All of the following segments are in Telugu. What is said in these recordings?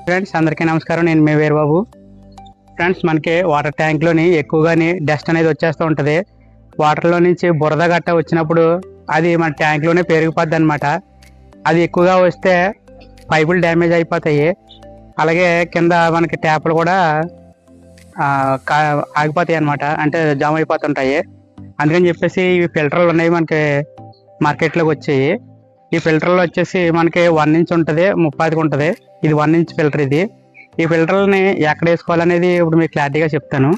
ఫ్రెండ్స్ అందరికీ నమస్కారం. నేను మీ వీరబాబు. ఫ్రెండ్స్ మనకి వాటర్ ట్యాంక్లోని ఎక్కువగానే డస్ట్ అనేది వచ్చేస్తూ ఉంటుంది. వాటర్లో నుంచి బురద గట్ట వచ్చినప్పుడు అది మన ట్యాంక్లోనే పెరిగిపోద్ది అనమాట. అది ఎక్కువగా వస్తే పైపులు డ్యామేజ్ అయిపోతాయి. అలాగే కింద మనకి ట్యాపులు కూడా ఆగిపోతాయి అనమాట, అంటే జామ్ అయిపోతుంటాయి. అందుకని చెప్పేసి ఇవి ఫిల్టర్లు ఉన్నాయి మనకి మార్కెట్లోకి వచ్చాయి. ఈ ఫిల్టర్లు వచ్చేసి మనకి 1 ఇంచ్ ఉంటుంది, 30కి ఉంటుంది. ఇది 1 ఇంచ్ ఫిల్టర్. ఈ ఫిల్టర్లని ఎక్కడ వేసుకోవాలనేది ఇప్పుడు మీకు క్లారిటీగా చెప్తాను.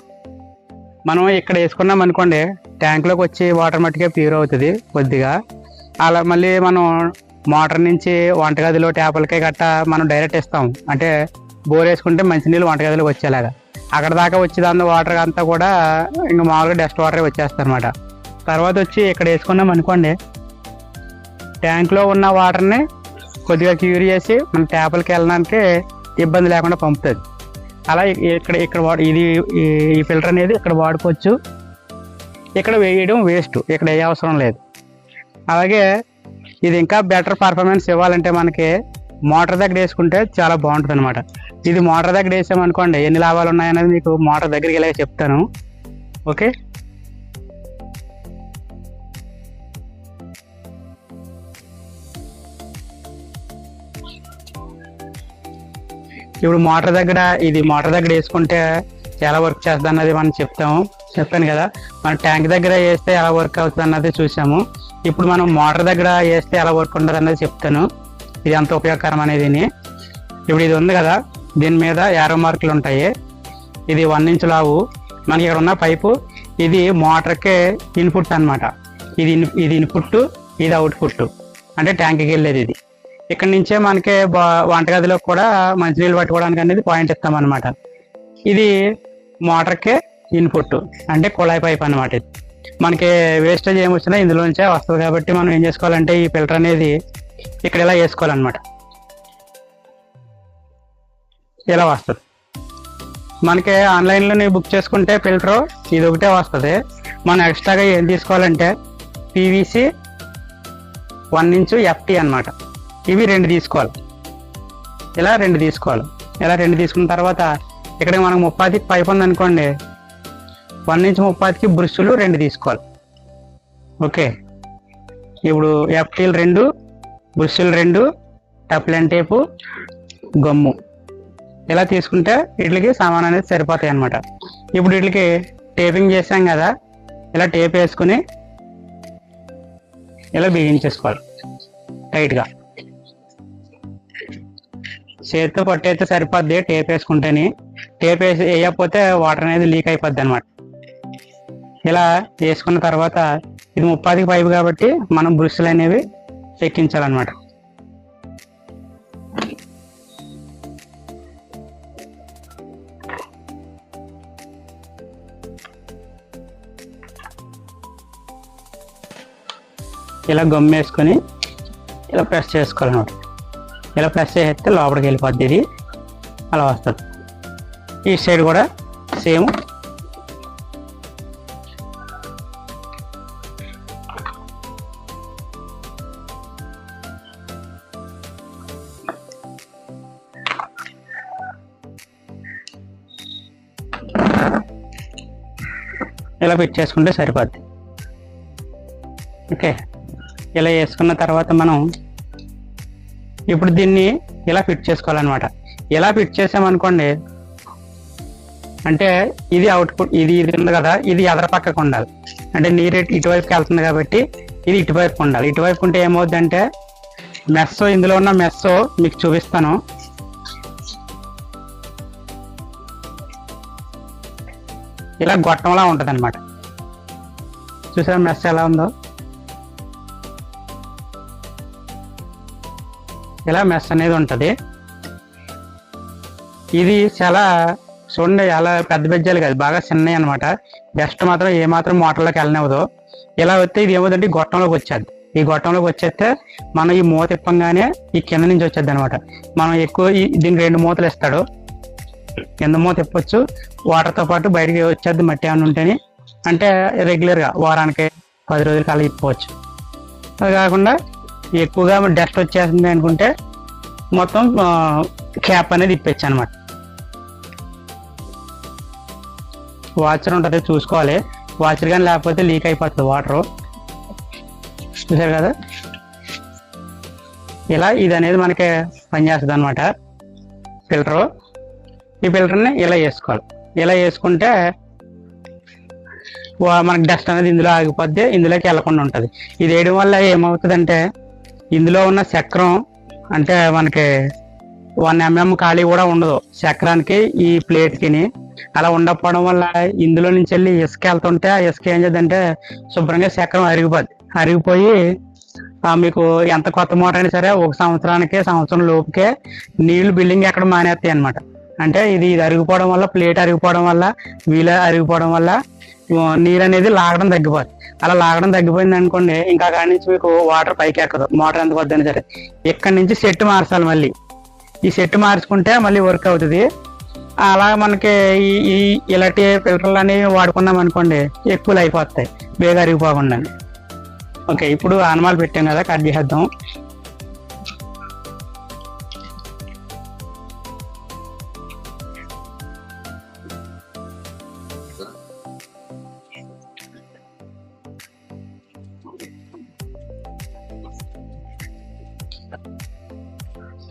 మనం ఇక్కడ వేసుకున్నాం అనుకోండి, ట్యాంక్లోకి వచ్చి వాటర్ మట్టుకే ప్యూర్ అవుతుంది కొద్దిగా. అలా మళ్ళీ మనం మోటార్ నుంచి వంటగదిలో ట్యాపులకే గట్ట మనం డైరెక్ట్ ఇస్తాం. అంటే బోర్ వేసుకుంటే మంచినీళ్ళు వంటగదిలోకి వచ్చేలాగా అక్కడ దాకా వచ్చేదాన్ని వాటర్ అంతా కూడా ఇంకా మామూలుగా డస్ట్ వాటరే వచ్చేస్తుంది అనమాట. తర్వాత వచ్చి ఇక్కడ వేసుకున్నాం అనుకోండి, ట్యాంక్లో ఉన్న వాటర్ని కొద్దిగా క్యూర్ చేసి మన ట్యాపులకి వెళ్ళడానికి ఇబ్బంది లేకుండా పంపుతుంది. అలా ఇది ఈ ఫిల్టర్ అనేది ఇక్కడ వాడుకోవచ్చు. ఇక్కడ వేయడం వేస్ట్, ఇక్కడ ఏ అవసరం లేదు. అలాగే ఇది ఇంకా బెటర్ పర్ఫార్మెన్స్ ఇవ్వాలంటే మనకి మోటార్ దగ్గర వేసుకుంటే చాలా బాగుంటుంది అనమాట. ఇది మోటార్ దగ్గర వేసామనుకోండి, ఎన్ని లాభాలు ఉన్నాయనేది మీకు మోటార్ దగ్గరికి వెళ్ళి చెప్తాను. ఓకే, ఇప్పుడు మోటార్ దగ్గర వేసుకుంటే ఎలా వర్క్ చేస్తుంది అన్నది మనం చెప్పాను కదా. మన ట్యాంక్ దగ్గర వేస్తే ఎలా వర్క్ అవుతుంది అన్నది చూసాము. ఇప్పుడు మనం మోటార్ దగ్గర వేస్తే ఎలా వర్క్ ఉంటుంది అన్నది చెప్తాను. ఇది అంత ఉపయోగకరం అనేది. ఇప్పుడు ఇది ఉంది కదా, దీని మీద యారో మార్కులు ఉంటాయి. ఇది 1 ఇంచ్ లావు. మనకి ఇక్కడ ఉన్న పైపు ఇది మోటార్కే ఇన్పుట్ అనమాట. ఇది ఇన్పుట్, ఇది అవుట్పుట్, అంటే ట్యాంక్కి వెళ్ళేది. ఇది ఇక్కడ నుంచే మనకి వంటగదిలో కూడా మంచినీళ్ళు పట్టుకోవడానికి అనేది పాయింట్ ఇస్తామన్నమాట. ఇది మోటార్కే ఇన్పుట్, అంటే కుళాయి పైప్ అనమాట. ఇది మనకి వేస్టేజ్ ఏమొచ్చినా ఇందులో నుంచే వస్తుంది. కాబట్టి మనం ఏం చేసుకోవాలంటే ఈ ఫిల్టర్ అనేది ఇక్కడ ఇలా వేసుకోవాలన్నమాట. ఇలా వస్తుంది. మనకి ఆన్లైన్లోనే బుక్ చేసుకుంటే ఫిల్టరు ఇది ఒకటే వస్తుంది. మనం ఎక్స్ట్రాగా ఏం తీసుకోవాలంటే పీవీసీ 1 ఇంచ్ FT అనమాట. ఇవి 2 తీసుకోవాలి. ఇలా 2 తీసుకోవాలి. ఇలా 2 తీసుకున్న తర్వాత ఇక్కడ మనకు 30కి పైప్ ఉంది అనుకోండి, 1 ఇంచ్ 30కి బ్రష్లు 2 తీసుకోవాలి. ఓకే, ఇప్పుడు FTలు 2, బ్రష్లు 2, టప్లెన్ టేపు, గమ్ము ఇలా తీసుకుంటే వీటికి సామాన్ అనేది సరిపోతాయి అన్నమాట. ఇప్పుడు వీటికి టేపింగ్ చేసాం కదా, ఇలా టేప్ వేసుకుని ఇలా బిగించేసుకోవాలి టైట్గా. చేతితో పట్టయితే సరిపోద్ది టేప్ వేసుకుంటేనే. టేప్ వేయకపోతే వాటర్ అనేది లీక్ అయిపోద్ది అనమాట. ఇలా వేసుకున్న తర్వాత ఇది 30కి పైపు కాబట్టి మనం బ్రష్లు అనేవి ఎక్కించాలన్నమాట. ఇలా గమ్ వేసుకొని ఇలా ప్రెస్ చేసుకోవాలన్నమాట. ఇలా ప్రెస్ చేస్తే లోపలికి వెళ్ళిపోద్ది. ఇది అలా వస్తుంది. ఈ సైడ్ కూడా సేమ్. ఇలా ఫిట్ చేసుకుంటే సరిపోద్ది. ఓకే, ఇలా వేసుకున్న తర్వాత మనం ఇప్పుడు దీన్ని ఇలా ఫిట్ చేసుకోవాలన్నమాట. ఇలా ఫిట్ చేసామనుకోండి, అంటే ఇది అవుట్పుట్, ఇది ఉంది కదా, ఇది ఎదర పక్కకు ఉండాలి. అంటే నీరు ఇటువైపుకి వెళ్తుంది కాబట్టి ఇది ఇటువైపు ఉండాలి. ఇటువైపు ఉంటే ఏమవుద్దంటే మెస్, ఇందులో ఉన్న మెస్ మీకు చూపిస్తాను. ఇలా గొట్టంలా ఉంటుంది అనమాట. చూసారా మెస్ ఎలా ఉందో? ఇలా మెస్ అనేది ఉంటుంది. ఇది చాలా చూడండి, చాలా పెద్ద బెజ్జాలు కాదు, బాగా చిన్నవి అనమాట. డస్ట్ మాత్రం ఏమాత్రం మోటార్లోకి వెళ్ళనివ్వదు. ఇలా వస్తే ఇది ఏమవుతుందంటే గొట్టంలోకి వచ్చేది. ఈ గొట్టంలోకి వచ్చేస్తే మనం ఈ మూత ఇప్పంగానే ఈ కింద నుంచి వచ్చేది అనమాట. మనం ఎక్కువ దీనికి 2 మూతలు ఇస్తాడు. కింద మూత ఇప్పొచ్చు, వాటర్తో పాటు బయటికి వచ్చేది మట్టి ఏమైనా ఉంటేనే. అంటే రెగ్యులర్గా వారానికి 10 రోజులకి అలా ఇప్పవచ్చు. అది కాకుండా ఎక్కువగా డస్ట్ వచ్చేస్తుంది అనుకుంటే మొత్తం క్యాప్ అనేది ఇప్పచ్చు అనమాట. వాచర్ ఉంటుంది చూసుకోవాలి, వాచర్ కానీ లేకపోతే లీక్ అయిపోతుంది వాటర్. చూసారు కదా, ఇలా ఇది అనేది మనకి పనిచేస్తుంది అనమాట ఫిల్టరు. ఈ ఫిల్టర్ని ఇలా వేసుకోవాలి. ఇలా వేసుకుంటే మనకి డస్ట్ అనేది ఇందులో ఆగిపోద్ది, ఇందులోకి వెళ్ళకుండా ఉంటుంది. ఇది వేయడం వల్ల ఏమవుతుందంటే ఇందులో ఉన్న చక్రం అంటే మనకి 1 mm ఖాళీ కూడా ఉండదు చక్రానికి, ఈ ప్లేట్కి. అలా ఉండకపోవడం వల్ల ఇందులో నుంచి వెళ్ళి ఇసుక వెళ్తుంటే ఆ ఇసుక ఏం చేద్దంటే శుభ్రంగా చక్రం అరిగిపోయి మీకు ఎంత కొత్త మోటార్ అయినా సరే 1 సంవత్సరం లోపుకే నీళ్లు బిల్డింగ్ ఎక్కడ మానేస్తాయి అనమాట. అంటే ఇది అరిగిపోవడం వల్ల, ప్లేట్ అరిగిపోవడం వల్ల, వీల్ అరిగిపోవడం వల్ల నీరు అనేది లాగడం తగ్గిపోతుంది. అలా లాగడం తగ్గిపోయింది అనుకోండి, ఇంకా కాడి నుంచి మీకు వాటర్ పైకి ఎక్కదు. మోటార్ ఎంత కొద్దైనా సరే ఇక్కడి నుంచి సెట్ మార్చాలి. మళ్ళీ ఈ సెట్ మార్చుకుంటే మళ్ళీ వర్క్ అవుతుంది. అలా మనకి ఈ ఇలాంటి ఫిల్టర్లు అనేవి వాడుకున్నాం అనుకోండి, ఎక్కువలు అయిపోతాయి బేగ అరిగిపోకుండా. ఓకే, ఇప్పుడు ఆనమాలు పెట్టాం కదా, కట్ చేసేద్దాం.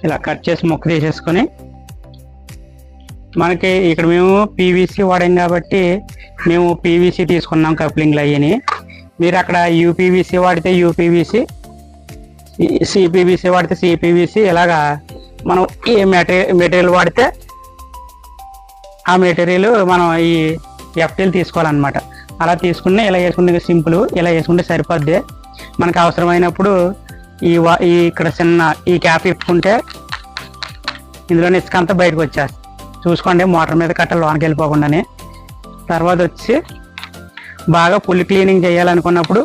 ఇలా కట్ చేసి ముక్క తీసేసుకొని, మనకి ఇక్కడ మేము పీవీసీ వాడాం కాబట్టి మేము పీవీసీ తీసుకున్నాం కప్లింగ్లు అయ్యని. మీరు అక్కడ యూపీవీసీ వాడితే యూపీవీసీ, సిపీవీసీ వాడితే సిపీవీసీ, ఇలాగా మనం ఏ మెటీరియల్ వాడితే ఆ మెటీరియల్ మనం ఈ ఎఫ్టీలు తీసుకోవాలన్నమాట. అలా తీసుకుని ఇలా వేసుకుంటే సింపుల్, ఇలా వేసుకుంటే సరిపోద్ది. మనకు అవసరమైనప్పుడు ఈ ఇక్కడ చిన్న ఈ క్యాప్ ఇప్పుకుంటే ఇందులో ఇసుక అంతా బయటకు వచ్చేస్తుంది. చూసుకోండి, మోటార్ మీద కట్ట లోనికి వెళ్ళిపోకుండానే. తర్వాత వచ్చి బాగా ఫుల్ క్లీనింగ్ చేయాలనుకున్నప్పుడు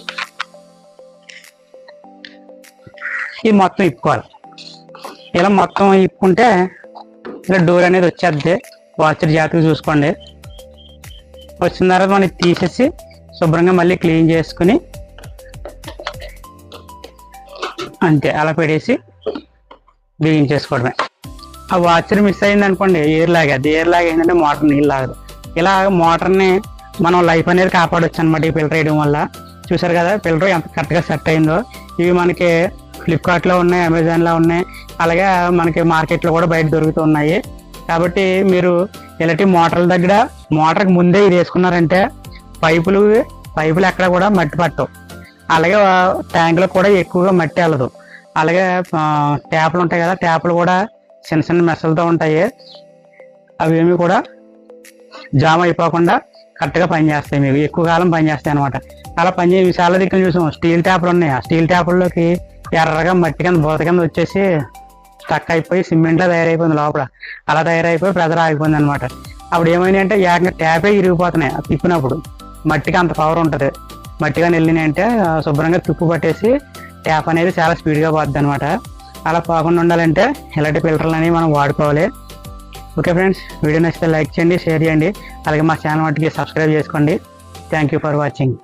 ఇది మొత్తం ఇప్పుకోవాలి. ఇలా మొత్తం ఇప్పుకుంటే ఇలా డోర్ అనేది వచ్చేద్ది. వాచర్ జాగ్రత్తగా చూసుకోండి. వచ్చిన తర్వాత మనం తీసేసి శుభ్రంగా మళ్ళీ క్లీన్ చేసుకుని అంతే అలా పెట్టేసి బిగించేసుకోవడమే. ఆ వాచర్ మిస్ అయింది అనుకోండి, ఎయిర్ లాగేది. ఎయిర్ లాగ్ ఏంటంటే మోటార్ నీళ్ళు లాగదు. ఇలా మోటార్ని మనం లైఫ్ అనేది కాపాడొచ్చు అనమాట ఈ ఫిల్టర్ వేయడం వల్ల. చూసారు కదా ఫిల్టర్ ఎంత కరెక్ట్గా సెట్ అయిందో. ఇవి మనకి ఫ్లిప్కార్ట్లో ఉన్నాయి, అమెజాన్లో ఉన్నాయి, అలాగే మనకి మార్కెట్లో కూడా బయట దొరుకుతున్నాయి. కాబట్టి మీరు ఇలాంటి మోటార్ల దగ్గర మోటార్కి ముందే ఇది వేసుకున్నారంటే పైపులు ఎక్కడ కూడా మట్టి పట్టవు. అలాగే ట్యాంకులో కూడా ఎక్కువగా మట్టి వెళ్ళదు. అలాగే ట్యాప్లు ఉంటాయి కదా, ట్యాప్లు కూడా చిన్న మెస్సలతో ఉంటాయి. అవేమి కూడా జామ్ అయిపోకుండా కరెక్ట్గా పనిచేస్తాయి, మీకు ఎక్కువ కాలం పనిచేస్తాయి అనమాట. అలా పనిచేసి చాలా దిక్కులు చూసాం. స్టీల్ ట్యాప్లు ఉన్నాయి, ఆ స్టీల్ ట్యాప్ల్లోకి ఎర్రగా మట్టి కింద బోత కింద వచ్చేసి స్టక్ అయిపోయి సిమెంట్లో తయారైపోయింది లోపల. అలా తయారైపోయి ప్రెజర్ ఆగిపోయింది అనమాట. అప్పుడు ఏమైంది అంటే ఏకంగా ట్యాపే ఇరిగిపోతున్నాయి తిప్పినప్పుడు. మట్టికి అంత పవర్ ఉంటుంది. మట్టిగా వెళ్ళినాయి అంటే శుభ్రంగా తుప్పు పట్టేసి ట్యాప్ అనేది చాలా స్పీడ్గా పోద్ది అనమాట. అలా పోకుండా ఉండాలంటే ఇలాంటి ఫిల్టర్లు అనేవి మనం వాడుకోవాలి. ఓకే ఫ్రెండ్స్, వీడియో నచ్చితే లైక్ చేయండి, షేర్ చేయండి, అలాగే మా ఛానల్ వాటికి సబ్స్క్రైబ్ చేసుకోండి. Thank you for watching.